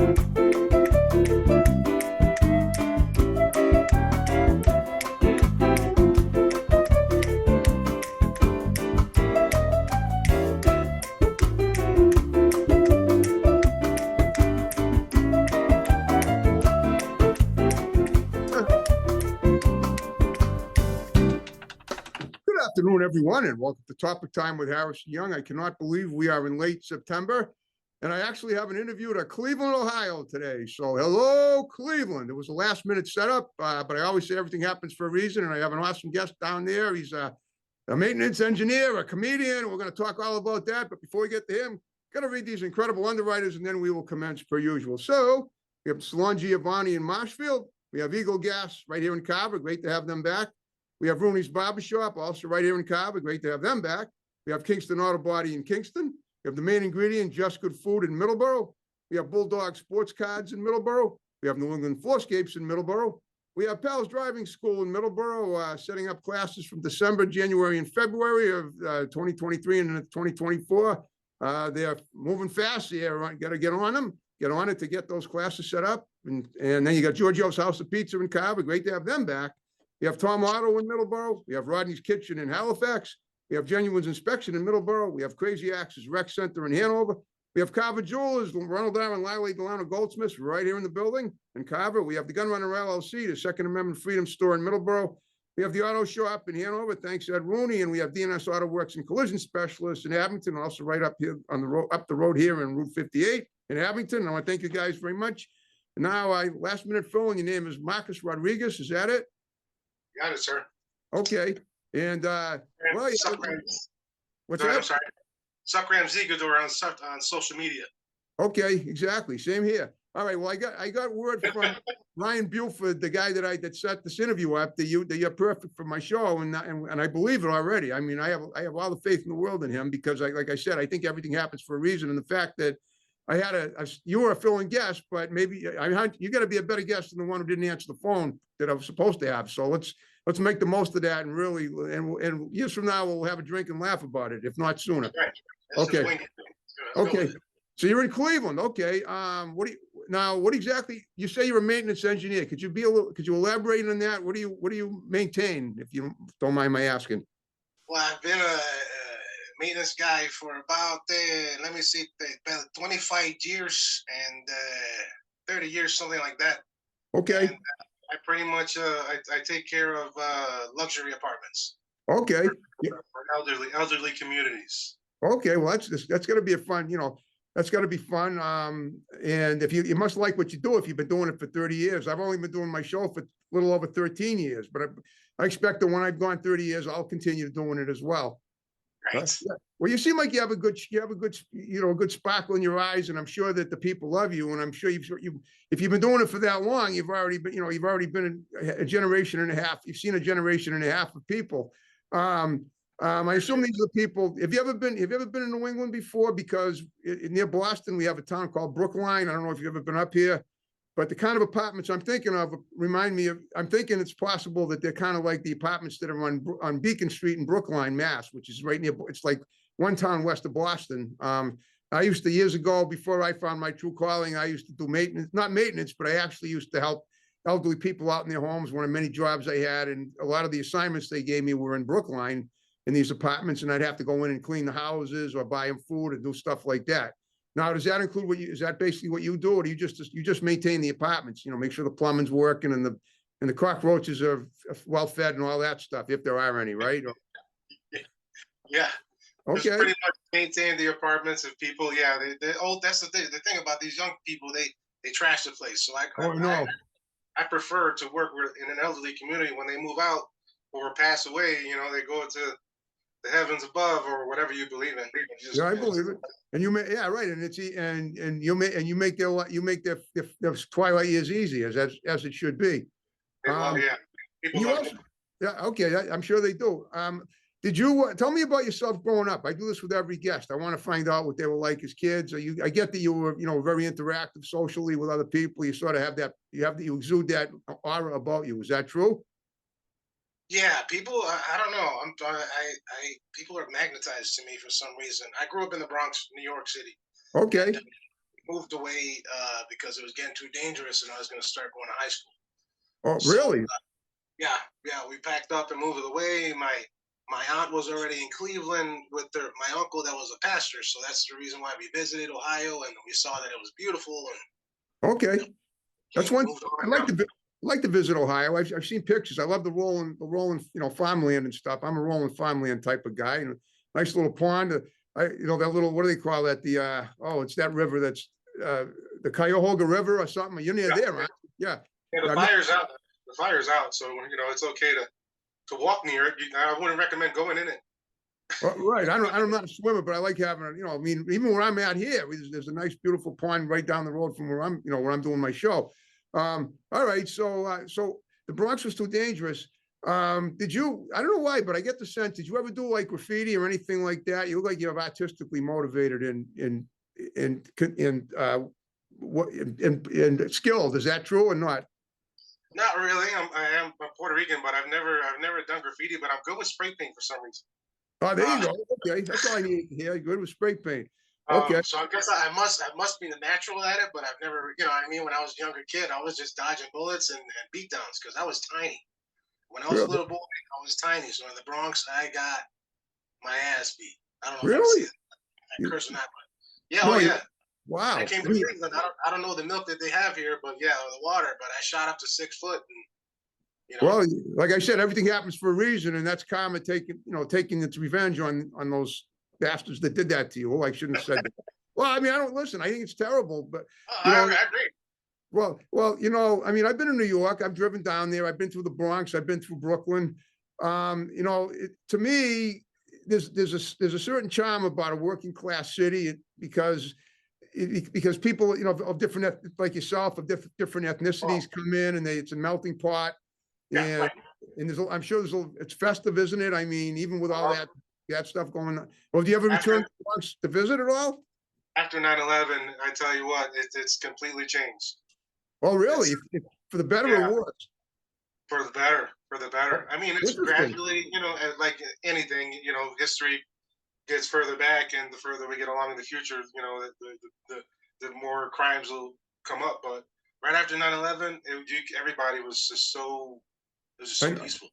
Good afternoon, everyone, and welcome to Topic Time with Harrison Young. I cannot believe we are in late September, and I actually have an interview at Cleveland, Ohio today. So hello, Cleveland. It was a last-minute setup, but I always say everything happens for a reason, and I have an awesome guest down there. He's a maintenance engineer, a comedian. We're going to talk all about that, but before we get to him, got to read these incredible underwriters, and then we will commence per usual. So we have Salon Giovanni in Marshfield. We have Eagle Gas right here in Carver. Great to have them back. We have Rooney's Barbershop, also right here in Carver. Great to have them back. We have Kingston Auto Body in Kingston. We have the Main Ingredient, Just Good Food in Middleborough. We have Bulldog Sports Cards in Middleborough. We have New England Floorscapes in Middleborough. We have Pals Driving School in Middleborough, setting up classes from December, January, and February of 2023 and 2024. They're moving fast. They're got to get on them, get on it to get those classes set up. And then you got Giorgio's House of Pizza in Carver. Great to have them back. We have Tom Auto in Middleborough. We have Rodney's Kitchen in Halifax. We have Genuine's Inspection in Middleborough. We have Crazy Axe's Rec Center in Hanover. We have Carver Jewelers, Ronald Aaron, Liley Delano Goldsmiths right here in the building in Carver. We have the Gunrunner LLC, the Second Amendment Freedom Store in Middleborough. We have the Auto Shop in Hanover, thanks Ed Rooney, and we have DNS Auto Works and Collision Specialists in Abington, also right up here on the road, up the road here in Route 58 in Abington. I want to thank you guys very much. And now, last minute filling. Your name is Marcus Rodriguez. Is that it? Got it, sir. Okay. And well, what's that? I'm sorry. Suckram Zigador on social media. Okay, exactly. Same here. All right. Well, I got word from Ryan Buford, the guy that set this interview up, that you're perfect for my show, and I believe it already. I mean, I have all the faith in the world in him because, like I said, I think everything happens for a reason, and the fact that I had you were a filling guest, but maybe you got to be a better guest than the one who didn't answer the phone that I was supposed to have. So let's make the most of that, and really, and years from now we'll have a drink and laugh about it, if not sooner. Right. Okay. Okay. So you're in Cleveland. Okay. What exactly? You say you're a maintenance engineer. Could you elaborate on that? What do you maintain, if you don't mind my asking? Well, I've been a maintenance guy for about, let me see, about 25 years and 30 years, something like that. Okay. And I pretty much, I take care of luxury apartments. Okay. For elderly communities. Okay. Well, that's going to be a fun, that's got to be fun. And if you must like what you do if you've been doing it for 30 years. I've only been doing my show for a little over 13 years, but I expect that when I've gone 30 years, I'll continue doing it as well. Right. Well, you seem like you have a good sparkle in your eyes, and I'm sure that the people love you. And I'm sure if you've been doing it for that long, you've already been a generation and a half. You've seen a generation and a half of people. I assume these are the people. Have you ever been in New England before? Because near Boston, we have a town called Brookline. I don't know if you've ever been up here. But the kind of apartments I'm thinking of remind me of, I'm thinking it's possible that they're kind of like the apartments that are on Beacon Street in Brookline, Mass, which is right near, it's like one town west of Boston. I used to, years ago, before I found my true calling, I used to do maintenance, not maintenance, but I actually used to help elderly people out in their homes, one of many jobs I had. And a lot of the assignments they gave me were in Brookline in these apartments, and I'd have to go in and clean the houses or buy them food and do stuff like that. Now, does that include is that basically what you do, or do you just maintain the apartments? Make sure the plumbing's working and the cockroaches are well fed and all that stuff, if there are any, right? Yeah. Okay. Just pretty much maintain the apartments of people. Yeah, that's the thing. The thing about these young people, they trash the place. So I prefer to work in an elderly community. When they move out or pass away, they go to the heavens above or whatever you believe in. Yeah, I believe it. And right. And you make their twilight years easy as it should be. People love me. Yeah, okay. I'm sure they do. Did you tell me about yourself growing up? I do this with every guest. I want to find out what they were like as kids. I get that you were, very interactive socially with other people. You sort of have that. You exude that aura about you. Is that true? Yeah, people. I don't know. People are magnetized to me for some reason. I grew up in the Bronx, New York City. Okay. moved away because it was getting too dangerous, and I was going to start going to high school. Oh, So really? yeah, yeah, we packed up and moved away. My aunt was already in Cleveland with my uncle that was a pastor, so that's the reason why we visited Ohio, and we saw that it was beautiful, and Okay. That's one. moved on I'd like down. to, like to visit Ohio. I've seen pictures. I love the rolling, farmland and stuff. I'm a rolling farmland type of guy. And nice little pond. That little, what do they call that? It's that river that's, the Cuyahoga River or something. You're near Yeah, there, right? Yeah. yeah, the Yeah, fire's out. The fire's out, so it's okay to walk near it. I wouldn't recommend going in it. right. I'm not a swimmer, but I like having, I mean, even where I'm at here, there's a nice, beautiful pond right down the road from where I'm doing my show. All right. So the Bronx was too dangerous. I don't know why, but I get the sense, did you ever do like graffiti or anything like that? You look like you're artistically motivated and skilled. Is that true or not? Not really. I am Puerto Rican, but I've never done graffiti. But I'm good with spray paint for some reason. Oh, there you Uh, go. Okay. That's all I need to hear. Good with spray paint. Okay. so I guess I must be the natural at it, but I've never, what I mean, when I was a younger kid, I was just dodging bullets and beat downs because I was tiny. When I was a Really? little boy, I was tiny. So in the Bronx, I got my ass beat. I don't know if I can say Really? that curse or not, but yeah, No, oh yeah. wow. I came to Cleveland. I don't know the milk that they have here, but yeah, or the water. But I shot up to 6 foot, and you know, Well, like I said, everything happens for a reason, and that's karma taking its revenge on those bastards that did that to you. Oh, I shouldn't have said that. Well, I mean, I don't listen. I think it's terrible, but you I know, agree. I mean, I've been in New York. I've driven down there. I've been through the Bronx. I've been through Brooklyn. To me, there's a certain charm about a working class city because people, of different, like yourself, of different Oh, ethnicities come in, and it's a melting pot. yeah, And right. I'm sure it's festive, isn't it? I mean, even with all Uh, that stuff going on. Well, do you ever return after once to visit at all? after 9/11, I tell you what, it's completely changed. Oh, really? It's For the better or yeah, worse? for the better, for the Oh, better. I mean, it's interesting. gradually, like anything, history gets further back, and the further we get along in the future, the more crimes will come up. But right after 9/11, everybody was just it was just I so know. peaceful.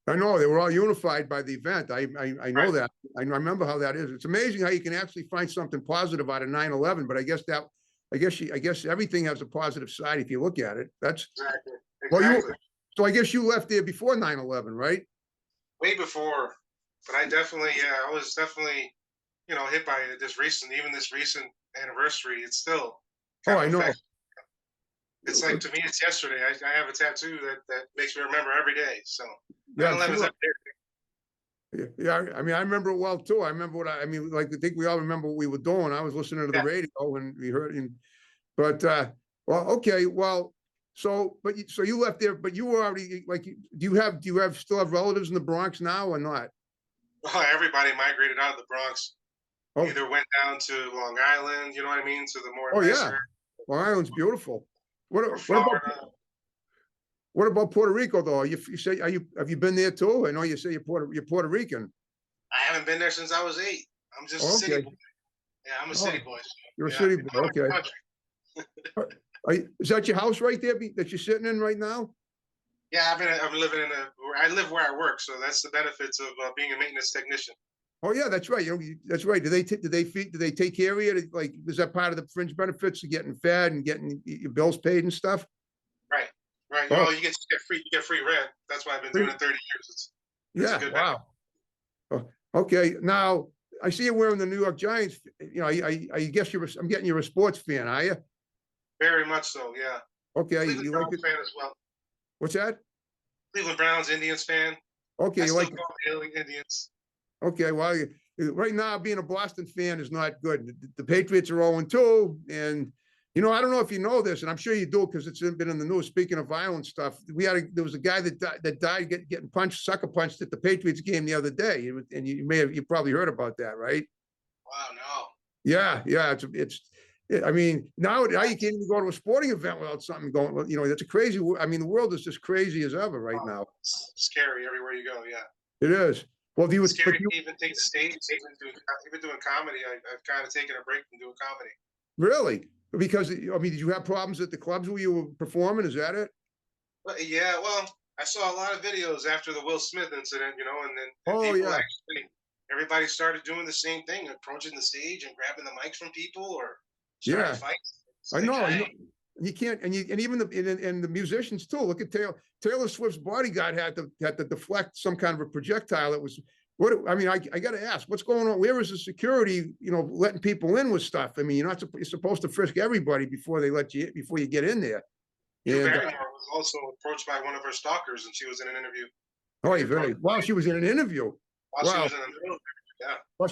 I know they were all unified by the event. I know Right. that. I remember how that is. It's amazing how you can actually find something positive out of 9/11. But I guess everything has a positive side if you look at it. Exactly. Well, Exactly. so I guess you left there before 9/11, right? Way before, but yeah, I was definitely, hit by even this recent anniversary. It's still Oh, kind of I know. affects. It's like to me, it's yesterday. I have a tattoo that makes me remember every day. So Yeah, I'm 9/11 is sure. up there. Yeah, I mean, I remember it well too. I remember like I think we all remember what we were doing. I was listening to the Yeah. radio and we heard, but well, okay, well, so you left there, but you were already like, do you still have relatives in the Bronx now or not? Everybody migrated out of the Bronx. Oh, Either went down to Long Island, you know what I mean, to the more oh nicer yeah, Long Island's beautiful. What or what about Florida. what about Puerto Rico though? You say have you been there too? I know you say you're Puerto Rican. I haven't been there since I was 8. I'm just a Oh, city okay. boy. Yeah, I'm a city Oh, boy. So, you're a yeah, city it's boy. all over Okay. the country. Is that your house right there that you're sitting in right now? Yeah, I'm living I live where I work, so that's the benefits of being a maintenance technician. Oh yeah, that's right. That's right. Do they take care of you? Like, is that part of the fringe benefits of getting fed and getting your bills paid and stuff? Right, right. Oh, You get free rent. That's why I've been doing free- it 30 years. It's a yeah. good benefit. Wow. Oh, okay. Now I see you wearing the New York Giants. I guess I'm getting you're a sports fan, are you? Very much so. Yeah, Okay. Cleveland You like Browns it? fan as well. What's that? Cleveland Browns, Indians fan. Okay. I You still like call them the Indians. Okay, well, right now being a Boston fan is not good. The Patriots are 0-2, and I don't know if you know this, and I'm sure you do because it's been in the news. Speaking of violent stuff, there was a guy that died getting sucker punched at the Patriots game the other day, and you probably heard about that, right? Wow, no. Yeah, yeah, I mean, now you can't even go to a sporting event without something going. Well, it's a crazy. I mean, the world is just crazy as ever right now. It's scary everywhere you go. Yeah. It is. Well, It's scary to even take the stage, even doing comedy. I've kind of taken a break from doing comedy. really? Because, I mean, did you have problems at the clubs where you were performing? Is that it? But yeah, well, I saw a lot of videos after the Will Smith incident, and then Oh, people yeah. actually, everybody started doing the same thing, approaching the stage and grabbing the mics from people or starting Yeah. fights. It's I like, know, I know. hey, You can't, and even and the musicians too. Look at Taylor Swift's bodyguard had to deflect some kind of a projectile. It was what I mean. I got to ask, what's going on? Where is the security? Letting people in with stuff. I mean, you're supposed to frisk everybody before they let you before you get in there. Drew And Barrymore was also approached by one of her stalkers, and she was in an interview. oh, And they very approached wow. She was in an interview. while she Wow. was in the military. Yeah, While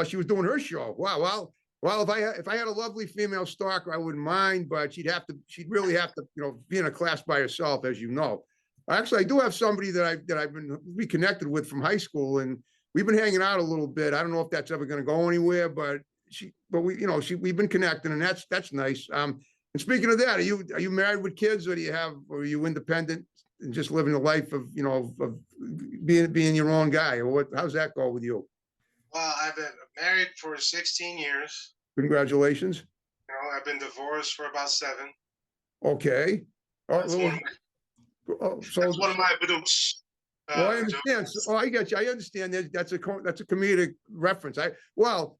she was doing her show. Wow. Well, if I had a lovely female stalker, I wouldn't mind, but she'd really have to, be in a class by herself, as you know. Actually, I do have somebody that I've been reconnected with from high school, and we've been hanging out a little bit. I don't know if that's ever going to go anywhere, but we've been connecting, and that's nice. And speaking of that, are you married with kids, or or are you independent and just living a life of, of being your own guy, or what? How's that go with you? well, I've been married for 16 years. Congratulations. I've been divorced for about 7. Okay. That's one Oh, of my so, that's one of my well, I understand. jokes. Oh, I get you. I understand that that's a comedic reference.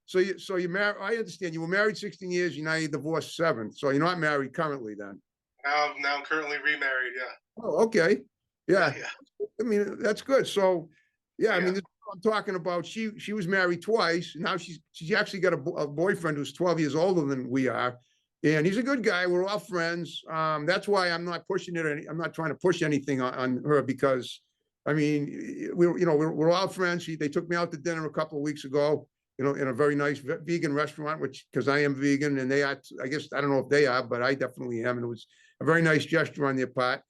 So you married. I understand you were married 16 years. Now you divorced 7. So you're not married currently then. Now I'm currently remarried. Yeah, Oh, okay. yeah, Yeah. yeah, I mean, that's good. So, yeah, I yeah. mean, this is what I'm talking about. She was married twice. Now she's actually got a boyfriend who's 12 years older than we are, and he's a good guy. We're all friends. That's why I'm not pushing it. I'm not trying to push anything on her because, I mean, we're all friends. They took me out to dinner a couple of weeks ago. In a very nice vegan restaurant, which because I am vegan and they are. I guess I don't know if they are, but I definitely am, and it was a very nice gesture on their part.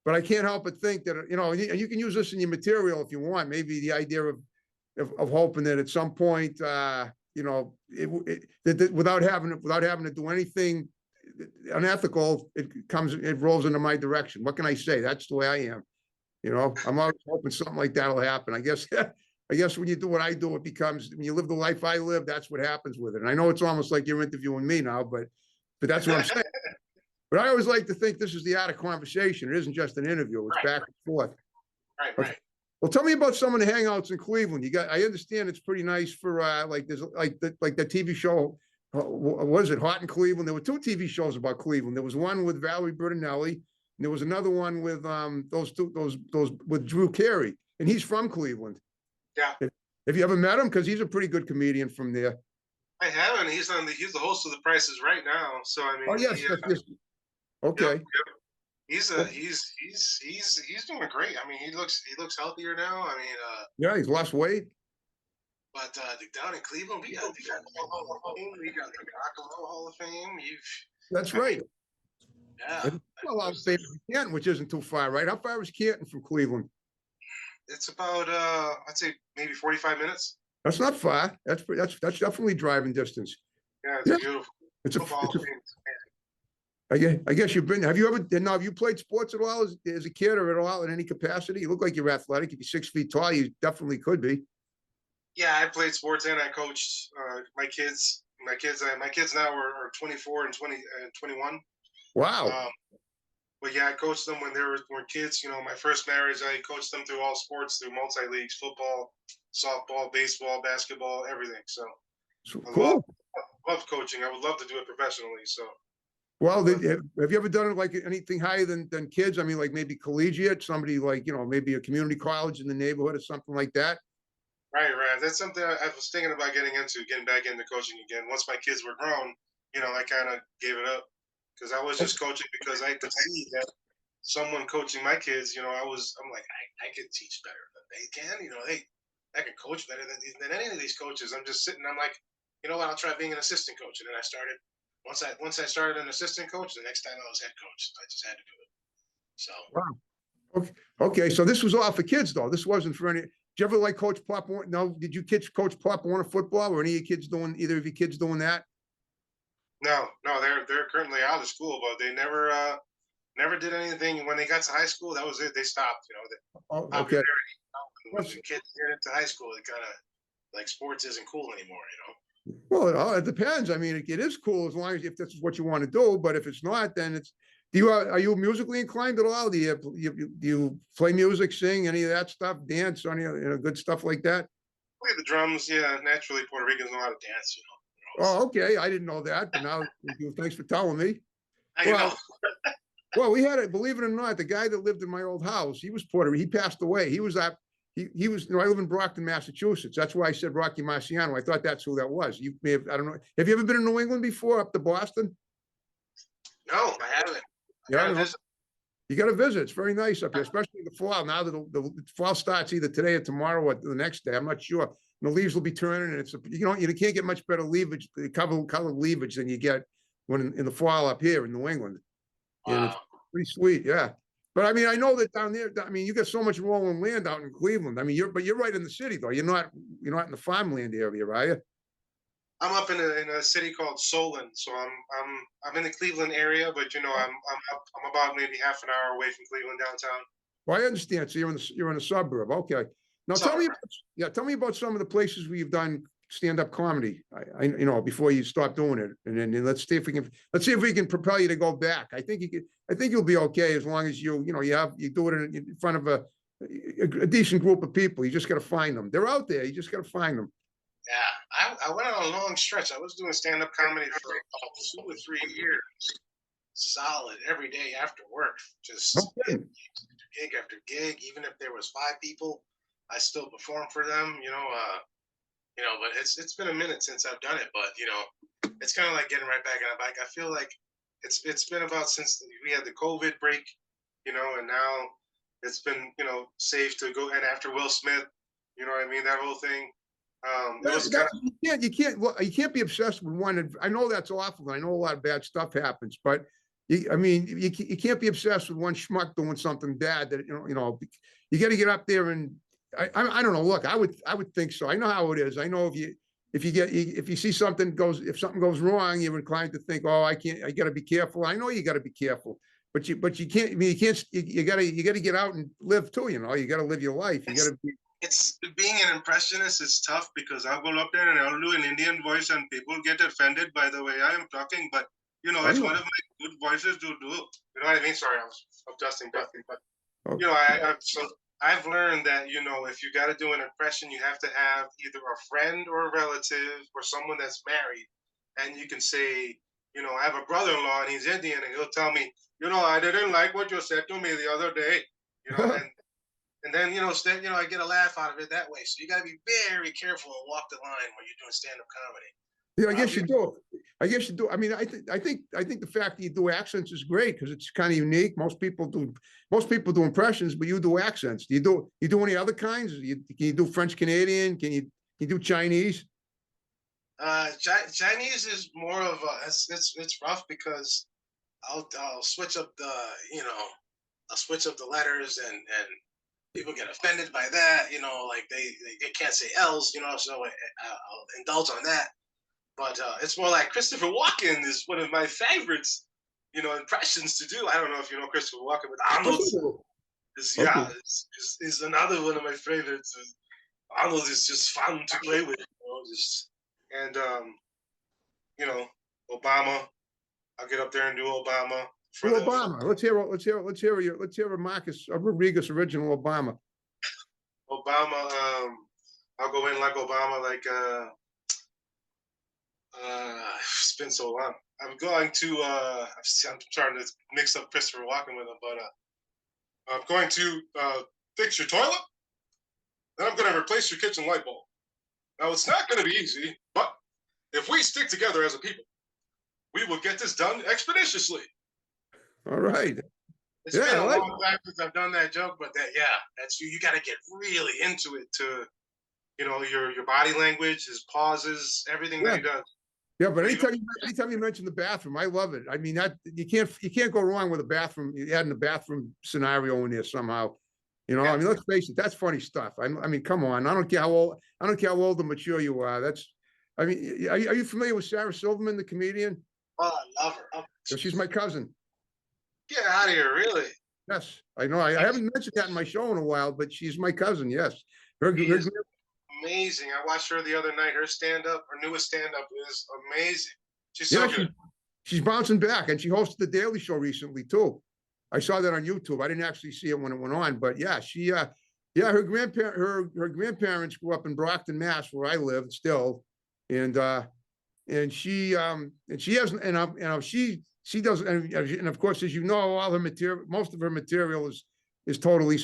But I can't help but think that, and you can use this in your material if you want. Maybe the idea of hoping that at some point, without having to do anything unethical, it rolls into my direction. What can I say? That's the way I am. I'm always hoping something like that'll happen. I guess when you do what I do, it becomes when you live the life I live, that's what happens with it. And I know it's almost like you're interviewing me now, but that's what I'm saying. But I always like to think this is the art of conversation. It isn't just an interview. It's Right, back and forth. right, Okay. right. Well, tell me about some of the hangouts in Cleveland. I understand it's pretty nice for there's like the TV show. What is it? Hot in Cleveland. There were 2 TV shows about Cleveland. There was one with Valerie Bertinelli, and there was another one with those with Drew Carey, and he's from Cleveland. Yeah, Have you ever met him? Because he's a pretty good comedian from there. I haven't. He's the host of The Price is Right now. So I Oh mean, yes, yes. Okay. yep. He's doing great. I mean, he looks healthier now. I mean, Yeah, he's lost weight. but down in Cleveland, we got the Hall of Fame, we got the Rock and Roll Hall of Fame. That's I mean, right. yeah. Well, I'll say Canton, which isn't too far, right? How far is Canton from Cleveland? It's about I'd say maybe 45 minutes. That's not far. That's definitely driving distance. Yeah, it's Yeah, beautiful. it's a. Football It's a thing. I guess you've been. Have you ever? Now, have you played sports at all as a kid or at all in any capacity? You look like you're athletic. If you're 6 feet tall, you definitely could be. Yeah, I played sports and I coached my kids. My kids now are 24 and 21. Wow. But yeah, I coached them when they were kids. My first marriage, I coached them through all sports, through multi leagues, football, softball, baseball, basketball, everything. So So I cool. love coaching. I would love to do it professionally. So Well, have you ever done it like anything higher than kids? I mean, like maybe collegiate, somebody like, maybe a community college in the neighborhood or something like that. right, that's something I was thinking about getting back into coaching again. Once my kids were grown, I kind of gave it up because I was just coaching because I could see that someone coaching my kids, I'm like, I could teach better than they can. I can coach better than any of these coaches. I'm just sitting. I'm like, you know what? I'll try being an assistant coach. And then I started. Once I started an assistant coach, the next time I was head coach. I just had to do it. So Wow. Okay. So this was all for kids though. This wasn't for any. Did you ever like Coach Pop? No. Did you kids coach Pop Warner football or any of your kids doing either of your kids doing that? no, they're currently out of school, but they never did anything when they got to high school. That was it. They stopped. The Oh, okay. popularity. Once the kids get into high school, it kind of like sports isn't cool anymore. Well, it depends. I mean, it is cool as long as if this is what you want to do, but if it's not, then it's, are you musically inclined at all? Do you play music, sing, any of that stuff, dance, any, good stuff like that? Play the drums, yeah. Naturally, Puerto Ricans know how to dance. Oh, okay. I didn't know that, but now, thanks for telling me. I know. Well, we had it, believe it or not, the guy that lived in my old house, he was Puerto Rican. He passed away. He was he was, I live in Brockton, Massachusetts. That's why I said Rocky Marciano. I thought that's who that was. You may have, I don't know. Have you ever been in New England before, up to Boston? No, I haven't. Yeah, you got to visit. It's very nice up here, especially the fall. Now that the fall starts either today or tomorrow or the next day. I'm not sure. And the leaves will be turning, and you can't get much better leafage, color leafage than you get when in the fall up here in New England. And it's pretty sweet, yeah. But I mean, I know that down there, I mean, you got so much rolling land out in Cleveland. I mean, you're right in the city though. You're not in the farmland area, are you? I'm up in a city called Solon, so I'm in the Cleveland area, but I'm about maybe half an hour away from Cleveland downtown. Well, I understand. So you're in a suburb. Okay. Now tell me about some of the places where you've done stand-up comedy. I before you stop doing it, and then let's see if we can propel you to go back. I think you'll be okay as long as you do it in front of a decent group of people. You just got to find them. They're out there. You just got to find them. Yeah, I went on a long stretch. I was doing stand-up comedy for about 2 or 3 years, solid every day after work, just gig after gig. Even if there was 5 people, I still performed for them. But it's been a minute since I've done it. But it's kind of like getting right back on a bike. I feel like it's been about since we had the COVID break, and now it's been safe to go. And after Will Smith, you know what I mean, that whole thing. You can't be obsessed with one. I know that's awful. I know a lot of bad stuff happens, but you can't be obsessed with one schmuck doing something bad. That you got to get up there and I don't know. Look, I would think so. I know how it is. I know if you see something if something goes wrong, you're inclined to think, oh, I got to be careful. I know you got to be careful, but you can't. I mean, you got to get out and live too. You got to live your life. You got to be. It's being an impressionist is tough because I'll go up there and I'll do an Indian voice and people get offended by the way I am talking, but it's one of my good voices to do. You know what I mean? Sorry, I was adjusting nothing, but I've learned that if you got to do an impression, you have to have either a friend or a relative or someone that's married, and you can say, I have a brother-in-law and he's Indian, and he'll tell me, I didn't like what you said to me the other day, and then I get a laugh out of it that way. So you got to be very careful and walk the line when you're doing stand-up comedy. Yeah, I guess you do. I mean, I think the fact that you do accents is great because it's kind of unique. Most people do impressions, but you do accents. Do you do any other kinds? Can you do French Canadian? Can you do Chinese? Chinese is more of it's rough because I'll switch up I'll switch up the letters and people get offended by that, like they can't say L's, so I'll indulge on that. But it's more like Christopher Walken is one of my favorites, impressions to do. I don't know if you know Christopher Walken, but Arnold is another one of my favorites. Arnold is just fun to play with, and Obama. I'll get up there and do Obama. Obama. Let's hear a Marcus Rodriguez original Obama. Obama. I'll go in like Obama, like it's been so long. I'm going to I'm trying to mix up Christopher Walken with him, but I'm going to fix your toilet. Then I'm going to replace your kitchen light bulb. Now it's not going to be easy, but if we stick together as a people, we will get this done expeditiously. All right. It's been a long time since I've done that joke, but that's you. You got to get really into it to, your body language, his pauses, everything that he does. Yeah, but anytime you mention the bathroom, I love it. I mean, that you can't go wrong with a bathroom. Adding a bathroom scenario in there somehow. I mean, let's face it, that's funny stuff. I mean, come on. I don't care how old or mature you are. I mean, are you familiar with Sarah Silverman, the comedian? Oh, I love her. She's my cousin. Get out of here, really? Yes, I know. I haven't mentioned that in my show in a while, but she's my cousin. Yes, amazing. I watched her the other night. Her stand-up, her newest stand-up is amazing. She's so Yeah, good. she's bouncing back, and she hosted the Daily Show recently too. I saw that on YouTube. I didn't actually see it when it went on, but yeah, yeah, her grandparents grew up in Brockton, Mass, where I live still, and she has, she does, and of course, as you know, all her material, most of her material is totally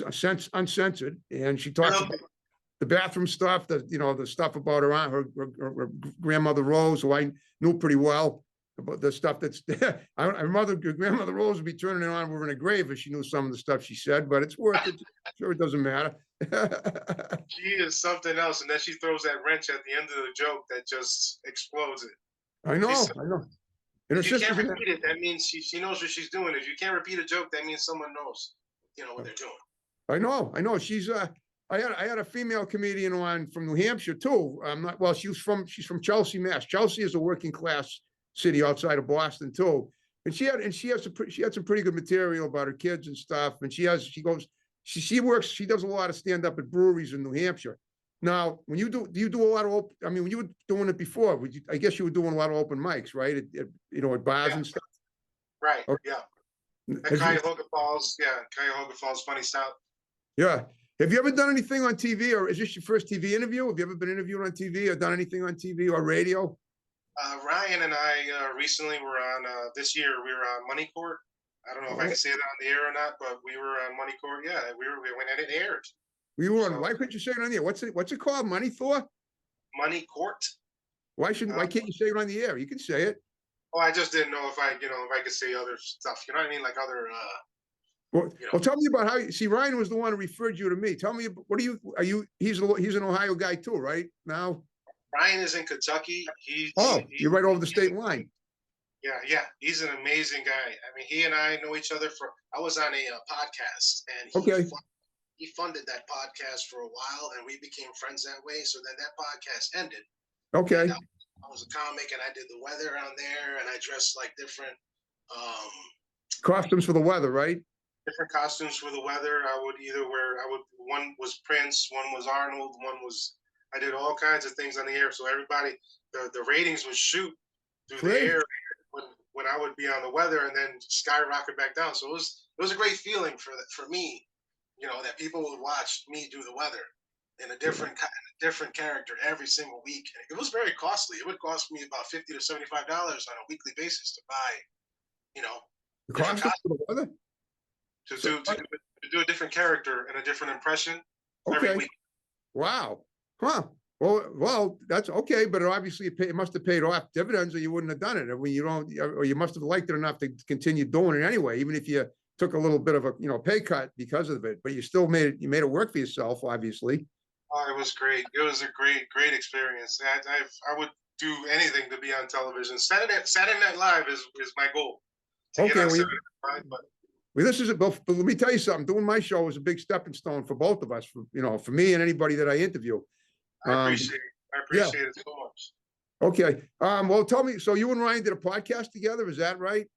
uncensored, and she talks about the bathroom stuff, the stuff about her grandmother Rose, who I knew pretty well, about the stuff that's grandmother Rose would be turning it on over in a grave if she knew some of the stuff she said, but it's worth it. Sure, it doesn't matter. She is something else, and then she throws that wrench at the end of the joke that just explodes it. I know. And if you can't repeat it, that means she knows what she's doing. If you can't repeat a joke, that means someone knows, what they're doing. I know. She's I had a female comedian on from New Hampshire too. She's from Chelsea, Mass. Chelsea is a working class city outside of Boston too. And she had some pretty good material about her kids and stuff. And she does a lot of stand up at breweries in New Hampshire. Now, do you do a lot of when you were doing it before, I guess you were doing a lot of open mics, right? At bars and stuff. Right. Okay. Yeah. At Cuyahoga Falls. Yeah. Cuyahoga Falls Funny South. Yeah. Have you ever done anything on TV, or is this your first TV interview? Have you ever been interviewed on TV or done anything on TV or radio? Ryan and I recently were on, this year, we were on Money Court. I don't know if I can say that on the air or not, but we were on Money Court. Yeah, we went and it aired. We were on, why couldn't you say it on the air? What's it called? Money Thor? Money Court. Why can't you say it on the air? You can say it. Oh, I just didn't know if I could say other stuff. You know what I mean? Like other, Well, tell me about Ryan was the one who referred you to me. Tell me, he's an Ohio guy too, right? Now? Ryan is in Kentucky. You're right over the state line. Yeah. He's an amazing guy. I mean, he and I know each other I was on a podcast, and he funded that podcast for a while, and we became friends that way. So then that podcast ended. Okay. I was a comic, and I did the weather on there, and I dressed like different costumes for the weather, right? Different costumes for the weather. One was Prince, one was Arnold, I did all kinds of things on the air. So everybody, the ratings would shoot through the air when I would be on the weather, and then skyrocket back down. So it was a great feeling for me, that people would watch me do the weather in a different character every single week. And it was very costly. It would cost me about $50 to $75 on a weekly basis to buy, the costumes for the weather? To do a different character and a different impression every week. Wow. Huh. Well, that's okay, but obviously it must have paid off dividends, or you wouldn't have done it. I mean, or you must have liked it enough to continue doing it anyway, even if you took a little bit of a pay cut because of it. But you still made it work for yourself, obviously. Oh, it was great. It was a great experience. I would do anything to be on television. Saturday Night Live is my goal. Well, this is but let me tell you something. Doing my show was a big stepping stone for both of us, for me and anybody that I interview. I appreciate it so much. Okay. Well, tell me, so you and Ryan did a podcast together, is that right?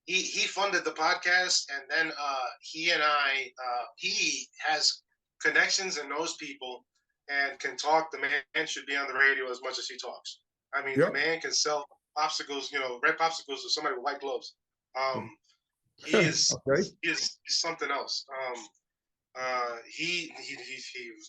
He funded the podcast, and then he and I, he has connections and knows people and can talk. The man should be on the radio as much as he talks. I mean, the man can sell popsicles, red popsicles to somebody with white gloves. He is something else. He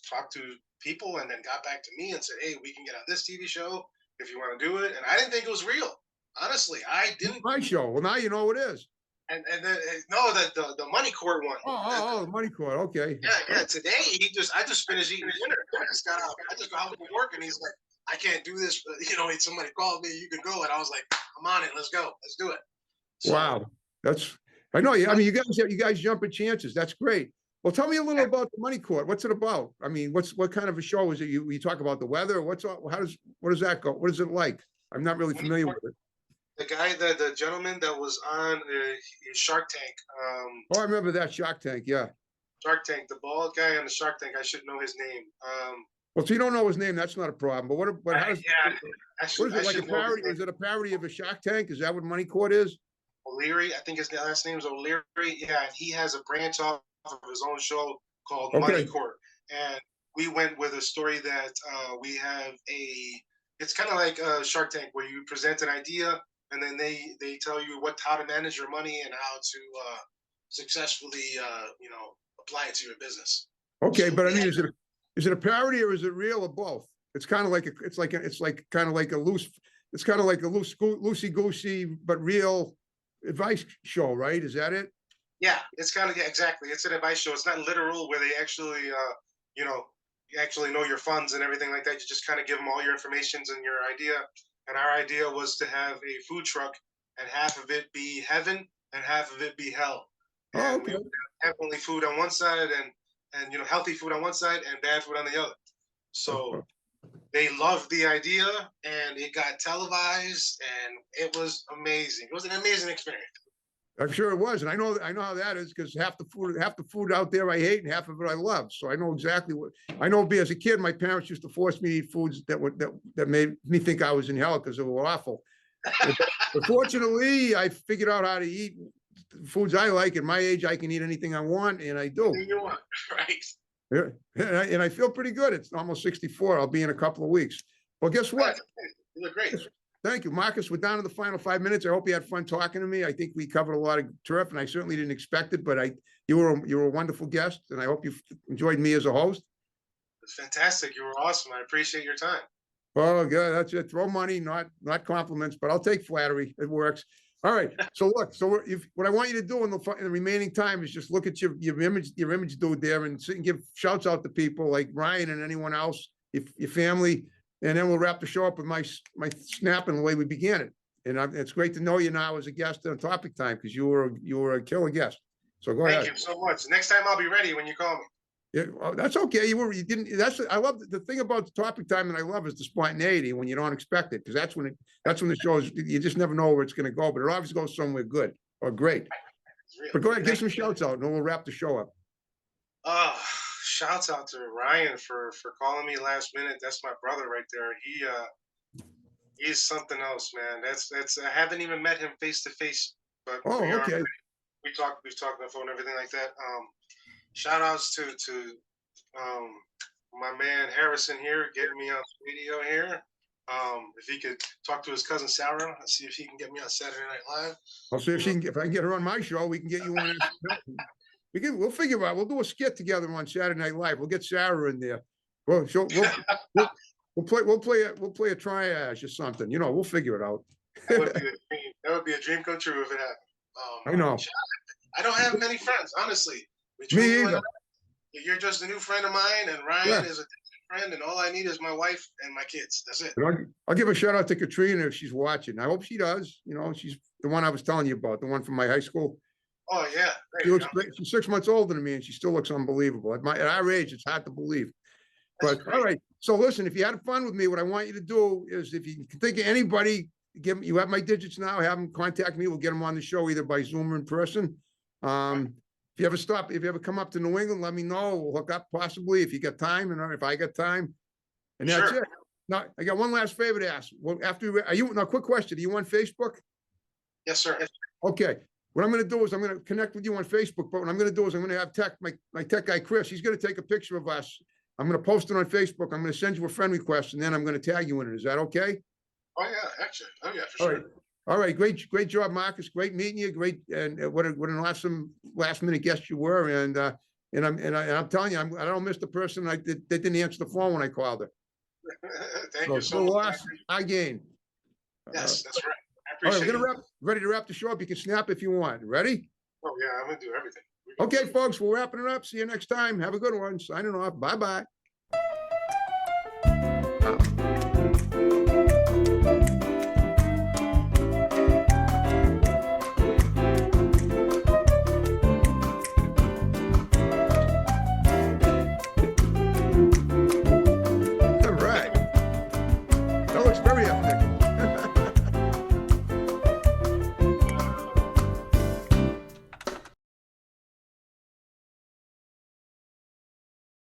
talked to people and then got back to me and said, "Hey, we can get on this TV show if you want to do it." And I didn't think it was real. Honestly, I didn't. My show. Well, now you know it is. And then the Money Court one. The Money Court. Okay. Yeah. Today I just finished eating dinner. I just got home from work, and he's like, "I can't do this." Somebody called me. You can go, and I was like, "I'm on it. Let's go. Let's do it." So, wow, I know. I mean, you guys jump at chances. That's great. Well, tell me a little about the Money Court. What's it about? I mean, what kind of a show is it? You talk about the weather. What does that go? What is it like? I'm not really familiar with it. The guy, the gentleman that was on Shark Tank. I remember that Shark Tank. Yeah. Shark Tank, the bald guy on the Shark Tank. I should know his name. Well, so you don't know his name. That's not a problem. But what is it like, a parody? Is it a parody of a Shark Tank? Is that what Money Court is? O'Leary, I think his last name is O'Leary. Yeah, and he has a branch off of his own show called Money Court. And we went with a story that we have it's kind of like a Shark Tank where you present an idea and then they tell you how to manage your money and how to successfully apply it to your business. Okay, So but I mean, is it a parody or is it real or both? It's kind of like kind of like a loosey goosey but real advice show, right? Is that it? yeah, it's kind of, yeah, exactly. It's an advice show. It's not literal where they actually you know you actually know your funds and everything like that. You just kind of give them all your informations and your idea. And our idea was to have a food truck and half of it be heaven and half of it be hell. Oh, And we okay. would have heavenly food on one side and healthy food on one side and bad food on the other. So they loved the idea and it got televised and it was amazing. It was an amazing experience. I'm sure it was, and I know how that is because half the food out there I hate, and half of it I love. So I know exactly what I know. As a kid, my parents used to force me to eat foods that made me think I was in hell because they were awful. But fortunately, I figured out how to eat foods I like. At my age, I can eat anything I want, and I do. You want, right? Yeah, and I feel pretty good. It's almost 64. I'll be in a couple of weeks. Well, guess what? You look great. Thank you, Marcus. We're down to the final 5 minutes. I hope you had fun talking to me. I think we covered a lot of turf, and I certainly didn't expect it. But you were a wonderful guest, and I hope you enjoyed me as a host. It's fantastic. You were awesome. I appreciate your time. Oh, good. That's it. Throw money, not compliments, but I'll take flattery. It works. All right. So look. So what I want you to do in the remaining time is just look at your image dude there, and sit and give shouts out to people like Ryan and anyone else, your family. And then we'll wrap the show up with my snap and the way we began it. And it's great to know you now as a guest on Topic Time because you were a killer guest. So go ahead. Thank you so much. Next time I'll be ready when you call me. Yeah, well, that's okay. You didn't. I love the thing about the Topic Time that I love is the spontaneity when you don't expect it because that's when the show is. You just never know where it's going to go, but it always goes somewhere good or great. But go ahead, give some shouts out, and then we'll wrap the show up. Shouts out to Ryan for calling me last minute. That's my brother right there. He's something else, man. That's I haven't even met him face to face, but okay. We've talked on the phone and everything like that. Shout outs to my man Harrison here, getting me on video here. If he could talk to his cousin Sarah and see if he can get me on Saturday Night Live. I'll see if I can get her on my show, we can get you on. We'll figure out. We'll do a skit together on Saturday Night Live. We'll get Sarah in there. Well, we'll play a triage or something. We'll figure it out. That would be a dream. That would be a dream come true if it happened. I know. I don't have many friends, honestly. Me either. You're just a new friend of mine, and Ryan is a friend, and all I need is my wife and my kids. That's it. I'll give a shout out to Katrina if she's watching. I hope she does. She's the one I was telling you about, the one from my high school. Oh yeah, she's 6 months older than me, and she still looks unbelievable. At our age, it's hard to believe. But all right. So listen, if you had fun with me, what I want you to do is, if you can think of anybody, you have my digits now. Have them contact me. We'll get them on the show either by Zoom or in person. If you ever come up to New England, let me know. We'll hook up possibly if you got time, and if I got time. And that's it. Now, I got one last favor to ask. Well, quick question. Are you on Facebook? Yes, sir. Okay. What I'm going to do is I'm going to connect with you on Facebook, but what I'm going to do is I'm going to have my tech guy, Chris, he's going to take a picture of us. I'm going to post it on Facebook. I'm going to send you a friend request, and then I'm going to tag you in it. Is that okay? Oh yeah, actually. Oh yeah, for sure. All right. Great job, Marcus. Great meeting you. Great. And what an awesome last minute guest you were. And I'm telling you, I don't miss the person that didn't answer the phone when I called her. Thank you so much. I gain. Yes, that's right. All right, we're ready to wrap the show up. You can snap if you want. Ready? Oh yeah, I'm gonna do everything. Okay, folks, we're wrapping it up. See you next time. Have a good one. Signing off. Bye-bye.